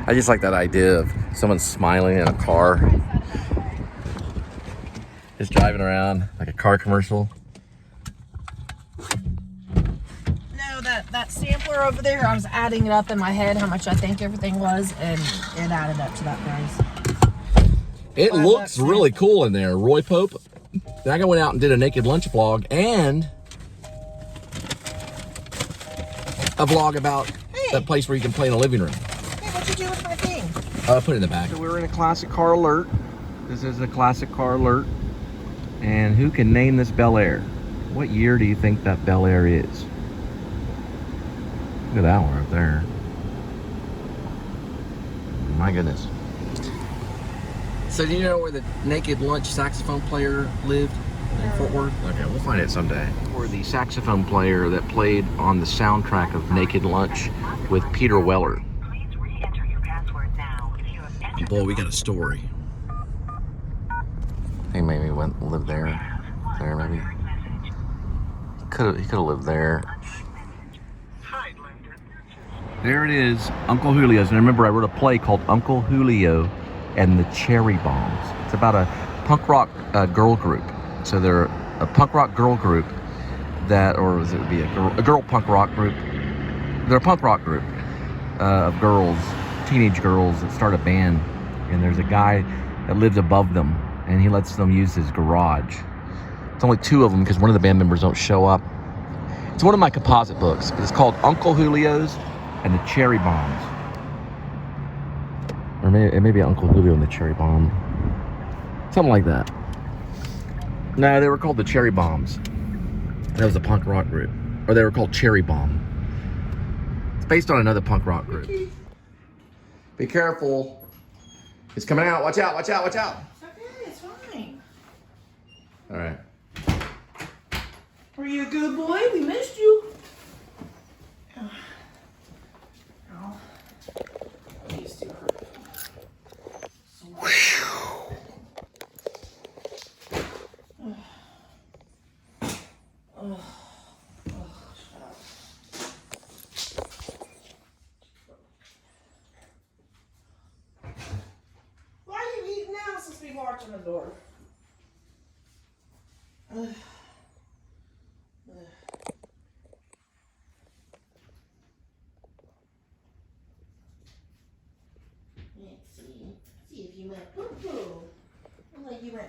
I just like that idea of someone smiling in a car. Just driving around like a car commercial. No, that sampler over there, I was adding it up in my head how much I think everything was, and it added up to that price. It looks really cool in there. Roy Pope. Then I went out and did a naked lunch vlog and a vlog about that place where you can play in the living room. Hey, what'd you do with my thing? Put it in the back. So we're in a classic car alert. This is a classic car alert. And who can name this Bel Air? What year do you think that Bel Air is? Look at that one right there. My goodness. So do you know where the Naked Lunch saxophone player lived in Fort Worth? Okay, we'll find it someday. Or the saxophone player that played on the soundtrack of Naked Lunch with Peter Weller. Please re-enter your password now. If you have entered Boy, we got a story. He maybe went and lived there. There maybe. He could have lived there. There it is, Uncle Julio's. And remember, I wrote a play called Uncle Julio and the Cherry Bombs. It's about a punk rock girl group. So they're a punk rock girl group that, or it would be a girl punk rock group. They're a punk rock group of girls, teenage girls that start a band. And there's a guy that lives above them, and he lets them use his garage. It's only two of them because one of the band members don't show up. It's one of my composite books, but it's called Uncle Julio's and the Cherry Bombs. Or maybe it may be Uncle Julio and the Cherry Bomb. Something like that. No, they were called the Cherry Bombs. That was a punk rock group. Or they were called Cherry Bomb. It's based on another punk rock group. Be careful. It's coming out. Watch out, watch out, watch out. It's okay, it's fine. All right. Were you a good boy? We missed you. Oh. These two hurt. Why are you eating now since we walked in the door?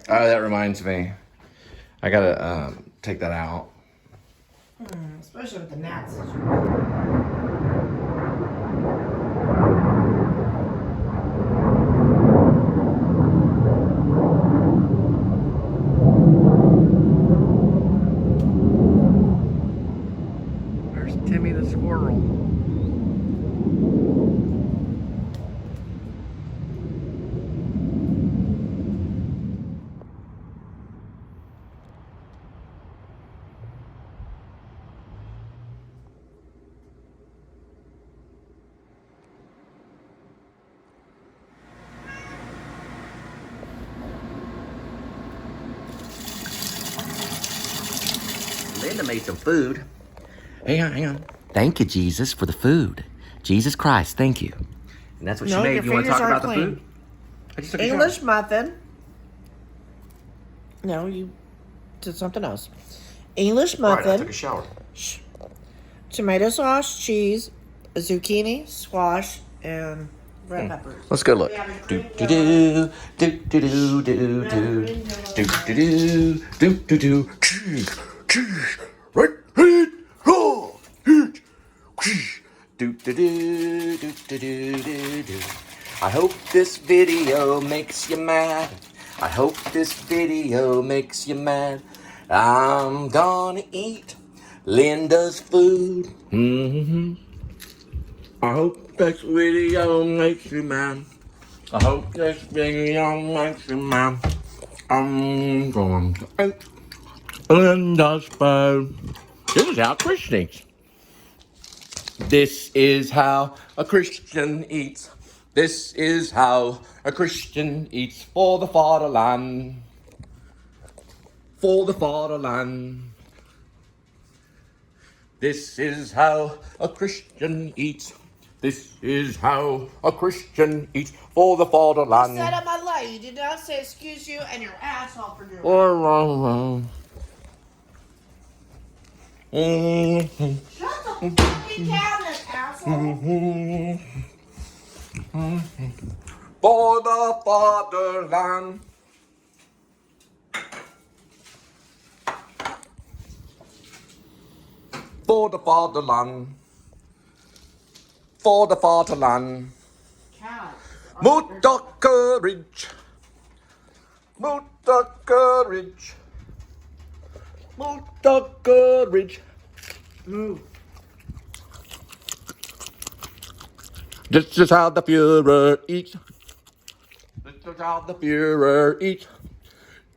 Oh, that reminds me. I gotta take that out. Especially with the gnats. There's Timmy the squirrel. Linda made some food. Hang on, hang on. Thank you, Jesus, for the food. Jesus Christ, thank you. And that's what she made. You want to talk about the food? I just took a English shot. muffin. No, you did something else. English muffin. Right, I took a shower. Tomato sauce, cheese, zucchini, squash, and red peppers. Let's go look. Do do do do do do do do do do do do do cheese cheese right heat roll heat cheese do do do do do do do. I hope this video makes you mad. I hope this video makes you mad. I'm gonna eat Linda's food. I hope this video makes you mad. I hope this video makes you mad. I'm going to eat Linda's food. This is how Christian eats. This is how a Christian eats. This is how a Christian eats for the fatherland. For the fatherland. This is how a Christian eats This is how a Christian eats for the fatherland. Said on my light. You did not say excuse you and your asshole for doing it. Shut the fucking cabinet, asshole. For the fatherland. For the fatherland. For the fatherland. Cow. Moot the courage. Moot the courage. Moot the courage. Move. This is how the Führer eats. This is how the Führer eats.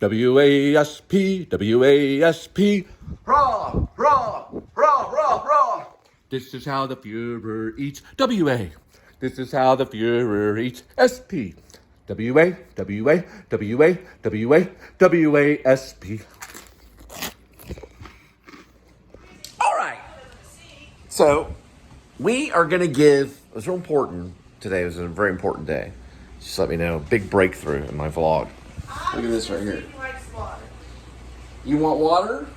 W-A-S-P, W-A-S-P. Rah, rah, rah, rah, rah. This is how the Führer eats. W-A. This is how the Führer eats. S-P. W-A, W-A, W-A, W-A, W-A-S-P. All right. So, we are going to give, it was real important today. It was a very important day. Just let me know. Big breakthrough in my vlog. Look at this right here. You want water?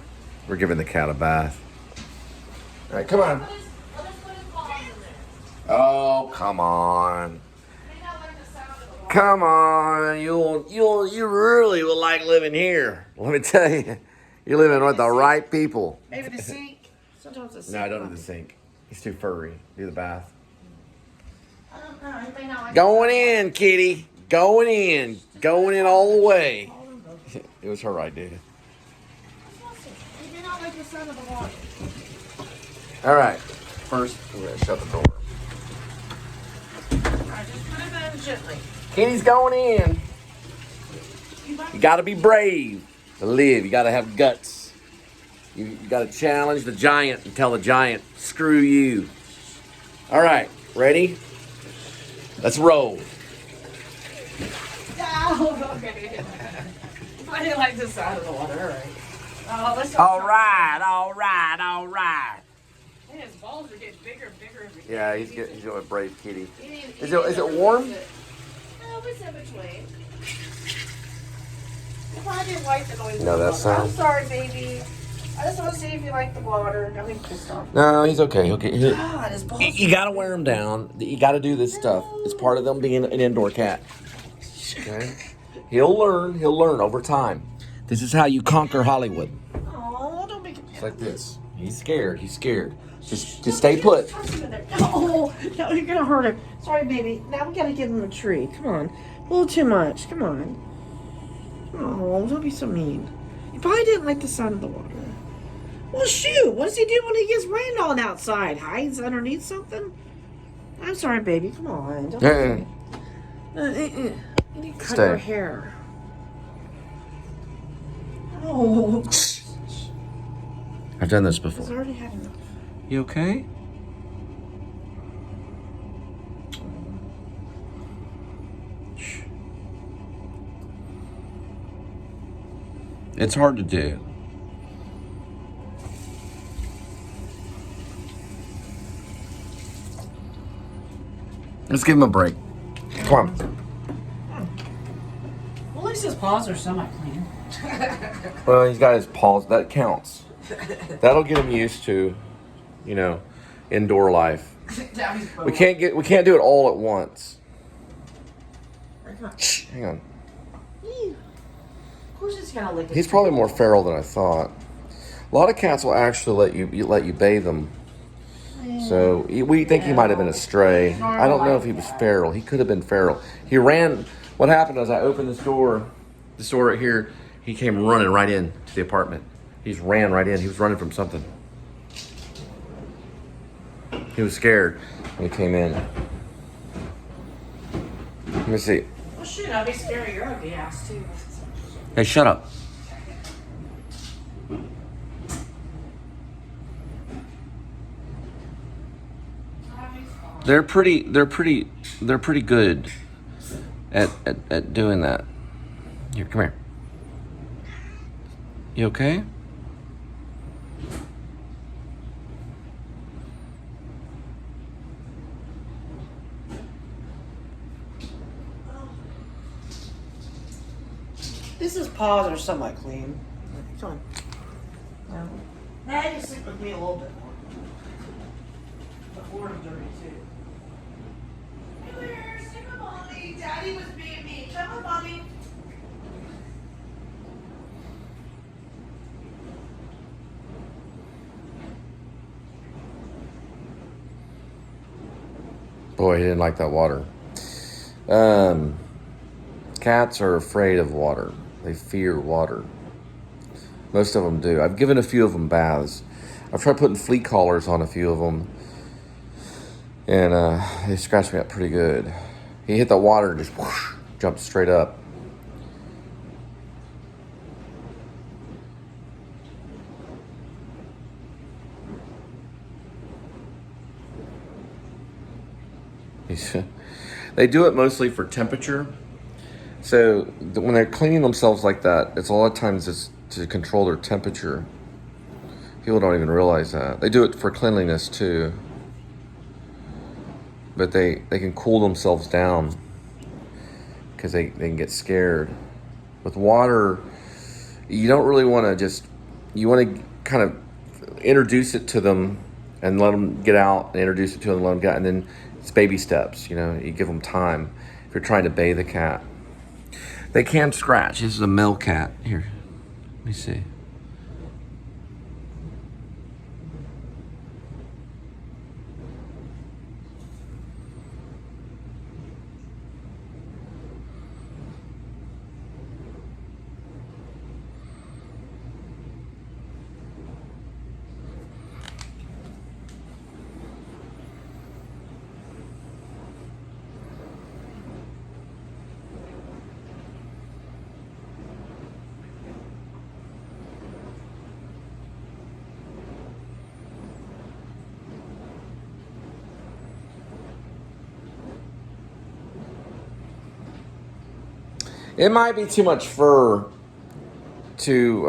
We're giving the cat a bath. All right, come on. Oh, come on. Come on. You really will like living here. Let me tell you. You're living with the right people. Maybe the sink. Sometimes the sink. No, I don't do the sink. He's too furry. Do the bath. I don't know. He may not like Going in, kitty. Going in. Going in all the way. It was her idea. He may not like the sound of the water. All right. First, we're going to shut the door. I just put it in gently. Kitty's going in. You got to be brave to live. You got to have guts. You got to challenge the giant and tell the giant, screw you. All right. Ready? Let's roll. Oh, okay. I didn't like the sound of the water. All right. Oh, let's All right. All right. All right. Man, his balls are getting bigger and bigger every day. Yeah, he's going a brave kitty. Is it warm? No, it's in between. If I didn't like the noise. No, that sound. I'm sorry, baby. I just want to see if you like the water. Don't be pissed off. No, he's okay. Okay. God, his balls. You got to wear him down. You got to do this stuff. It's part of them being an indoor cat. Okay? He'll learn over time. This is how you conquer Hollywood. Oh, don't make it. It's like this. He's scared. Just stay put. No, you're gonna hurt him. Sorry, baby. Now we gotta give him a treat. Come on, a little too much. Come on. Oh, don't be so mean. You probably didn't like the sound of the water. Well, shoot. What does he do when he gets rained on outside? Hides underneath something? I'm sorry, baby. Come on. Don't you need to cut Stay. your hair. Oh. I've done this He's before. already had enough. You okay? It's hard to do. Let's give him a break. Come on. Well, at least his paws are semi-clean. Well, he's got his paws. That counts. That'll get him used to, indoor life. We can't do it all at once. Shh, hang on. Of course he's gonna lick his He's probably more feral than I thought. A lot of cats will actually let you bathe them. So we think he might have been a stray. I don't know if he was feral. He could have been feral. He ran. What happened was I opened this door right here. He came running right in to the apartment. He just ran right in. He was running from something. He was scared when he came in. Let me see. Well, shoot, I'll be scared of your ugly ass, too. Hey, shut up. They're pretty good at doing that. Here, come here. You okay? This is paws are somewhat clean. Come on. Now you sleep with me a little bit more. The floor is dirty too. Come here, sleep with mommy. Daddy was being me. Come with mommy. Boy, he didn't like that water. Cats are afraid of water. They fear water. Most of them do. I've given a few of them baths. I've tried putting flea collars on a few of them, and they scratched me up pretty good. He hit the water and just whoosh, jumped straight up. They do it mostly for temperature. So when they're cleaning themselves like that, it's a lot of times it's to control their temperature. People don't even realize that. They do it for cleanliness too. But they can cool themselves down because they can get scared. With water, you don't really want to just, you want to kind of introduce it to them and let them get out and introduce it to them and let them get out. And then it's baby steps, you know, you give them time if you're trying to bathe a cat. They can scratch. This is a male cat. Here, let me see. It might be too much fur to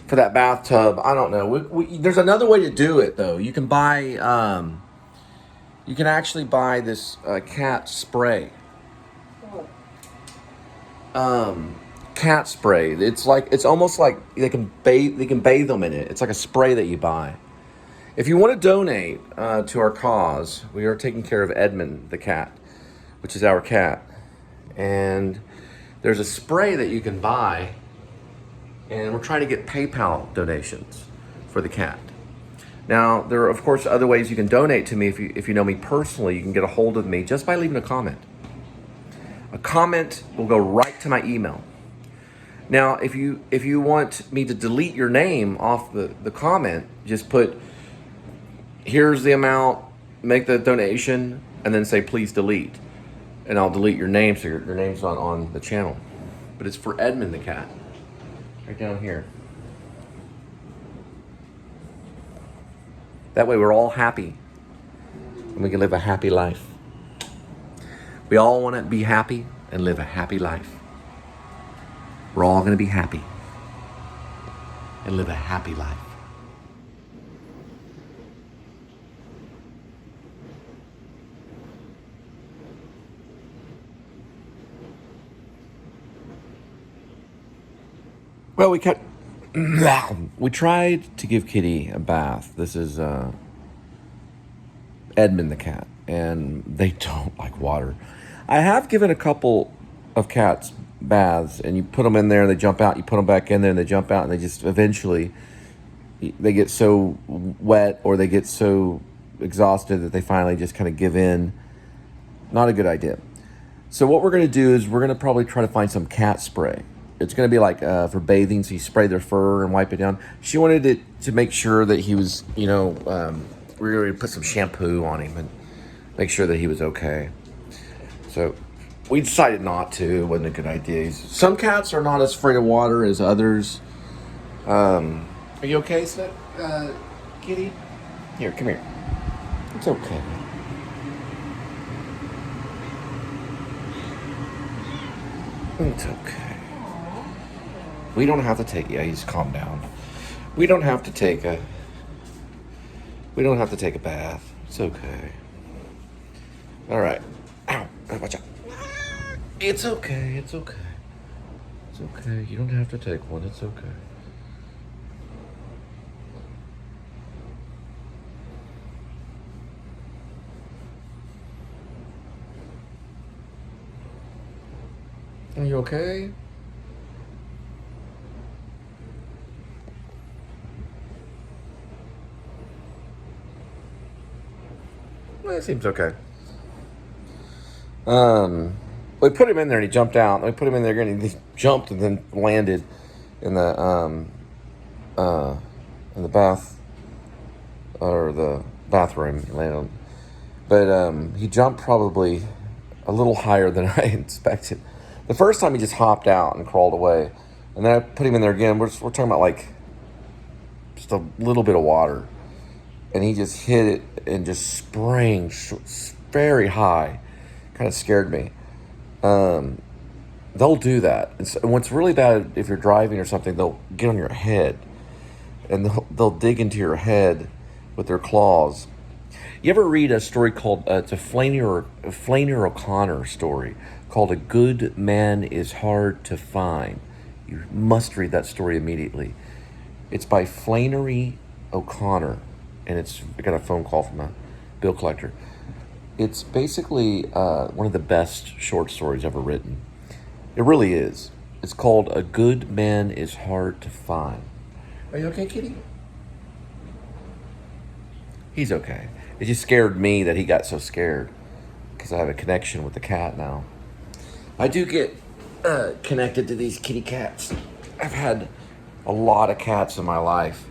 for that bathtub. I don't know. There's another way to do it though. You can buy you can actually buy this cat spray. Cat spray. It's almost like they can bathe them in it. It's like a spray that you buy. If you want to donate to our cause, we are taking care of Edmund the cat, which is our cat. And there's a spray that you can buy, and we're trying to get PayPal donations for the cat. Now, there are, of course, other ways you can donate to me. If you know me personally, you can get a hold of me just by leaving a comment. A comment will go right to my email. Now, if you want me to delete your name off the comment, just put, here's the amount, make the donation, and then say, please delete. And I'll delete your name so your name's not on the channel. But it's for Edmund the cat. Right down here. That way we're all happy. And we can live a happy life. We all want to be happy and live a happy life. We're all going to be happy and live a happy life. Well, we tried to give Kitty a bath. This is Edmund the cat, and they don't like water. I have given a couple of cats baths, and you put them in there and they jump out, you put them back in there and they jump out, and they just eventually, they get so wet or they get so exhausted that they finally just kind of give in. Not a good idea. So what we're going to do is we're going to probably try to find some cat spray. It's going to be like for bathing, so you spray their fur and wipe it down. She wanted it to make sure that he was, we were going to put some shampoo on him and make sure that he was okay. So we decided not to. It wasn't a good idea. Some cats are not as afraid of water as others. Are you okay, Kitty? Here, come here. It's okay. It's okay. We don't have to take, he's calmed down. We don't have to take a bath. It's okay. All right. Ow, watch out. It's okay. It's okay. It's okay. You don't have to take one. It's okay. Are you okay? Well, it seems okay. We put him in there and he jumped out. We put him in there and he jumped and then landed in the bath or the bathroom. He landed, but he jumped probably a little higher than I expected. The first time he just hopped out and crawled away, and then I put him in there again. We're talking about like just a little bit of water, and he just hit it and just sprang very high. Kind of scared me. They'll do that. And what's really bad if you're driving or something, they'll get on your head, and they'll dig into your head with their claws. You ever read a story called it's a Flannery O'Connor story called "A Good Man Is Hard to Find"? You must read that story immediately. It's by Flannery O'Connor, and I got a phone call from a bill collector. It's basically one of the best short stories ever written. It really is. It's called "A Good Man Is Hard to Find." Are you okay, kitty? He's okay. It just scared me that he got so scared because I have a connection with the cat now. I do get connected to these kitty cats. I've had a lot of cats in my life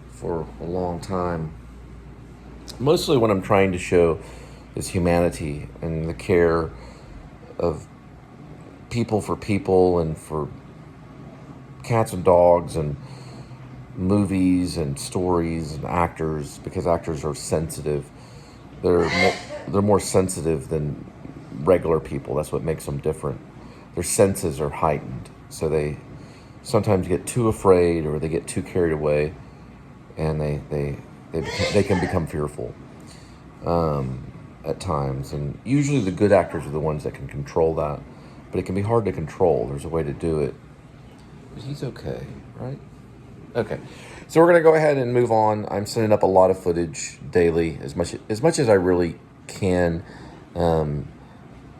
for a long time. Mostly when I'm trying to show this humanity and the care of people for people and for cats and dogs and movies and stories and actors, because actors are sensitive. They're more sensitive than regular people. That's what makes them different. Their senses are heightened, so they sometimes get too afraid or they get too carried away, and they can become fearful at times. And usually the good actors are the ones that can control that, but it can be hard to control. There's a way to do it. But he's okay, right? Okay, so we're gonna go ahead and move on. I'm sending up a lot of footage daily, as much as I really can.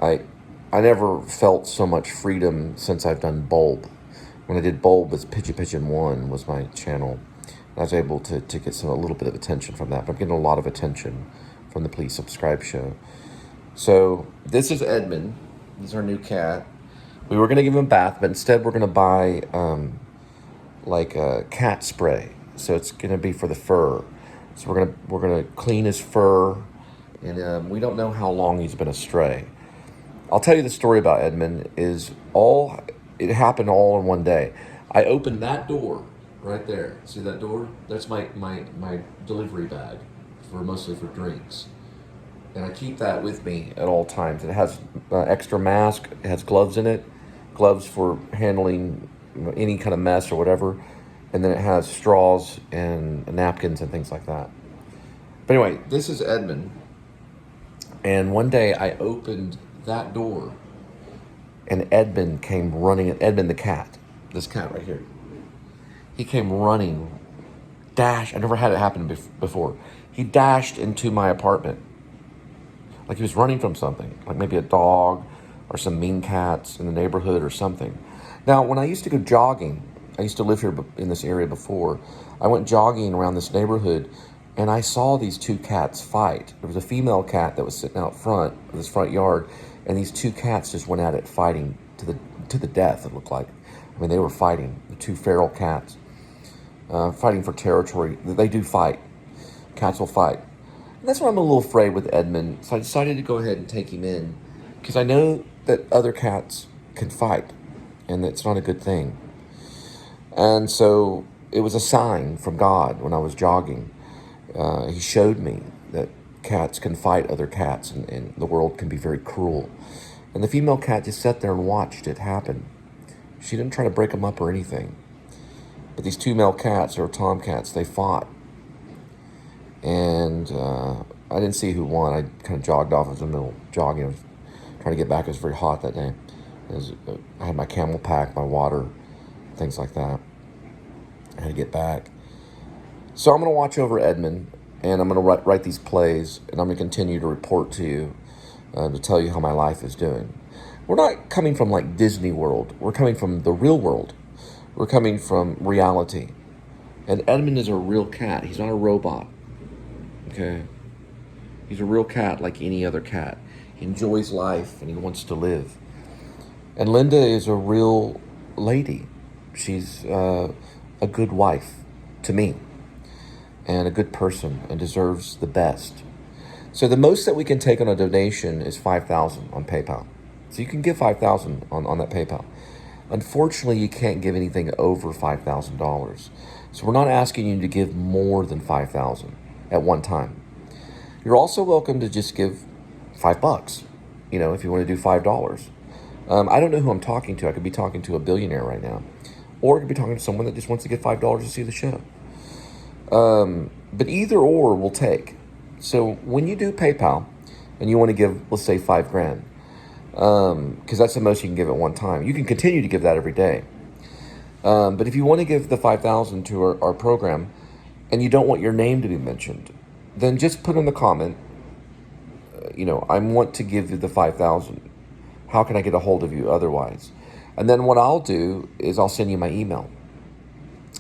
I never felt so much freedom since I've done Bulb. When I did Bulb, as Pigeon 1 was my channel. I was able to get a little bit of attention from that, but I'm getting a lot of attention from the Please Subscribe show. So this is Edmund. He's our new cat. We were gonna give him a bath, but instead we're gonna buy like a cat spray. So it's gonna be for the fur. So we're gonna clean his fur, and we don't know how long he's been a stray. I'll tell you the story about Edmund. It happened all in one day. I opened that door right there. See that door? That's my delivery bag, mostly for drinks. And I keep that with me at all times. It has extra mask. It has gloves in it. Gloves for handling any kind of mess or whatever. And then it has straws and napkins and things like that. But anyway, this is Edmund. And one day I opened that door, and Edmund came running. Edmund the cat, this cat right here. He came running, I never had it happen before. He dashed into my apartment. Like he was running from something, like maybe a dog or some mean cats in the neighborhood or something. Now, when I used to go jogging, I used to live here in this area before. I went jogging around this neighborhood, and I saw these two cats fight. There was a female cat that was sitting out front of this front yard, and these two cats just went at it, fighting to the death, it looked like. I mean, they were fighting, the two feral cats, fighting for territory. They do fight. Cats will fight. And that's why I'm a little afraid with Edmund. So I decided to go ahead and take him in, because I know that other cats can fight, and it's not a good thing. And so it was a sign from God when I was jogging. He showed me that cats can fight other cats, and the world can be very cruel. And the female cat just sat there and watched it happen. She didn't try to break them up or anything. But these two male cats, or tomcats, they fought. And I didn't see who won. I kind of jogged off. I was in the middle of jogging. I was trying to get back. It was very hot that day. I had my camel pack, my water, things like that. I had to get back. So I'm going to watch over Edmund, and I'm going to write these plays, and I'm going to continue to report to you, to tell you how my life is doing. We're not coming from like Disney World. We're coming from the real world. We're coming from reality. And Edmund is a real cat. He's not a robot. Okay? He's a real cat like any other cat. He enjoys life and he wants to live. And Linda is a real lady. She's a good wife to me and a good person and deserves the best. So the most that we can take on a donation is $5,000 on PayPal. So you can give $5,000 on that PayPal. Unfortunately, you can't give anything over $5,000. So we're not asking you to give more than $5,000 at one time. You're also welcome to just give $5, if you want to do $5. I don't know who I'm talking to. I could be talking to a billionaire right now. Or I could be talking to someone that just wants to give $5 to see the show. But either or will take. So when you do PayPal and you want to give, let's say, $5,000, because that's the most you can give at one time. You can continue to give that every day. But if you want to give the $5,000 to our program and you don't want your name to be mentioned, then just put in the comment, I want to give you the $5,000. How can I get a hold of you otherwise? And then what I'll do is I'll send you my email.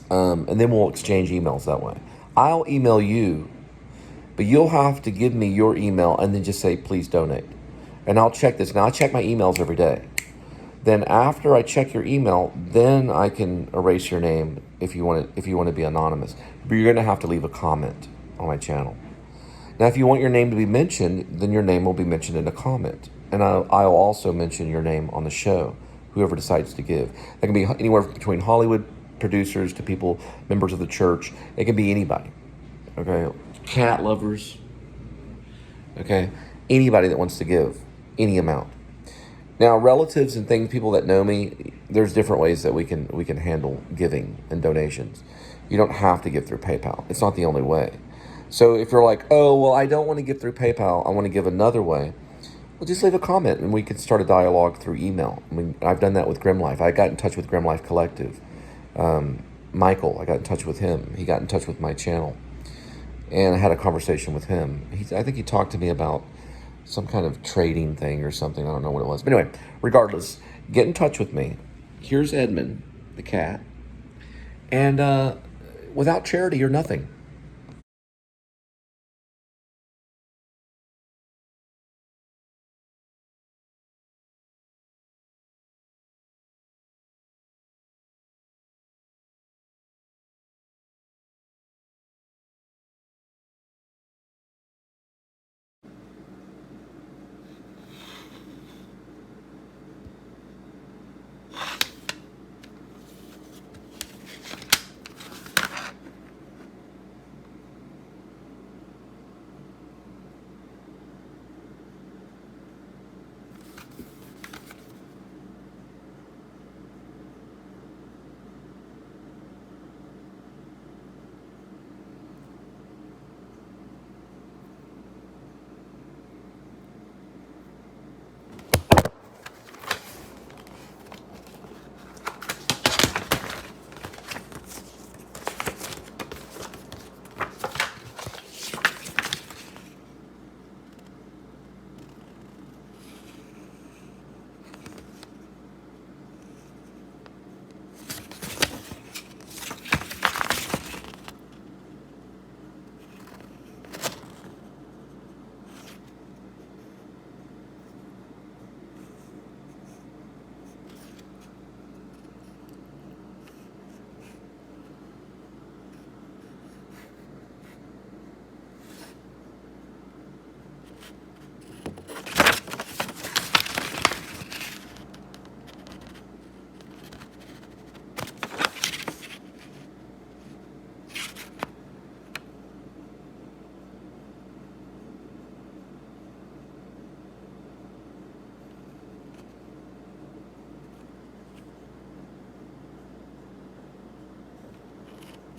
And then we'll exchange emails that way. I'll email you, but you'll have to give me your email and then just say, please donate. And I'll check this. Now, I check my emails every day. Then after I check your email, then I can erase your name if you want to be anonymous. But you're going to have to leave a comment on my channel. Now, if you want your name to be mentioned, then your name will be mentioned in a comment. And I'll also mention your name on the show, whoever decides to give. That can be anywhere between Hollywood producers to people, members of the church. It can be anybody, okay? Cat lovers, okay? Anybody that wants to give any amount. Now, relatives and things, people that know me, there's different ways that we can handle giving and donations. You don't have to give through PayPal. It's not the only way. So if you're like, oh, well, I don't want to give through PayPal, I want to give another way, well, just leave a comment and we can start a dialogue through email. I mean, I've done that with Grim Life. I got in touch with Grim Life Collective. Michael, I got in touch with him. He got in touch with my channel. And I had a conversation with him. I think he talked to me about some kind of trading thing or something. I don't know what it was. But anyway, regardless, get in touch with me. Here's Edmund, the cat. And without charity, you're nothing.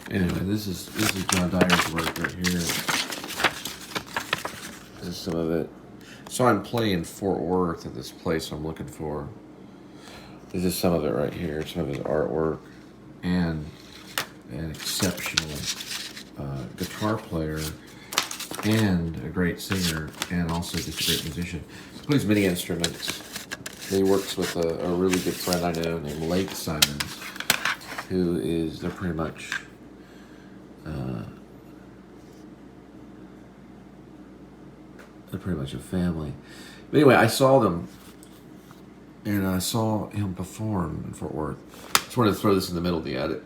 Anyway, this is John Dyer's work right here. This is some of it. So I'm playing Fort Worth at this place I'm looking for. This is some of it right here. Some of his artwork, and an exceptional guitar player, and a great singer, and also just a great musician. He plays many instruments. He works with a really good friend I know named Lake Simons, who is, they're pretty much a family. But anyway, I saw them, and I saw him perform in Fort Worth. Just wanted to throw this in the middle of the edit.